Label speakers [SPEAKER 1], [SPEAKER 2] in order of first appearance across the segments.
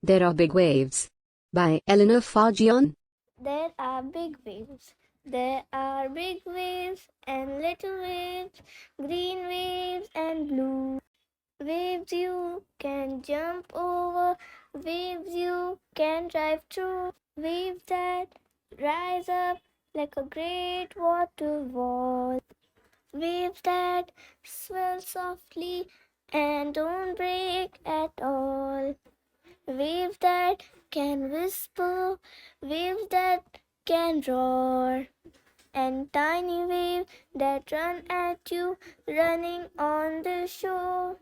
[SPEAKER 1] There Are Big Waves by Eleanor Fargion.
[SPEAKER 2] There are big waves. There are big waves and little waves, green waves and blue. Waves you can jump over, waves you can drive through, waves that rise up like a great waterfall, waves that swell softly and don't break at all. Waves that can whisper, waves that can roar, and tiny waves that run at you, running on the shore.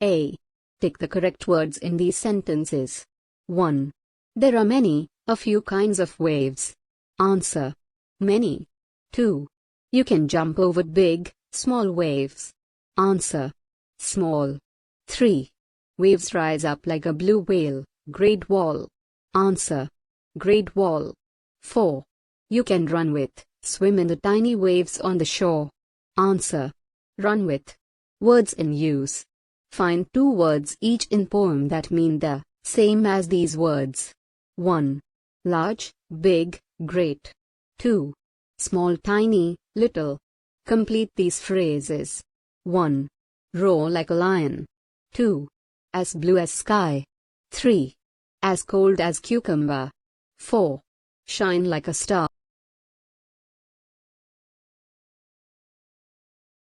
[SPEAKER 1] A. Tick the correct words in these sentences. 1. There are many, a few kinds of waves. Answer. Many. 2. You can jump over big, small waves. Answer. Small. 3. Waves rise up like a blue whale, great wall. Answer. Great wall. 4. You can run with, swim in the tiny waves on the shore. Answer. Run with. Words in use. Find 2 words each in poem that mean the same as these words. 1. Large, big, great. 2. Small, tiny, little. Complete these phrases. 1. Roar like a lion. 2. As blue as sky. 3. As cold as cucumber. 4. Shine like a star.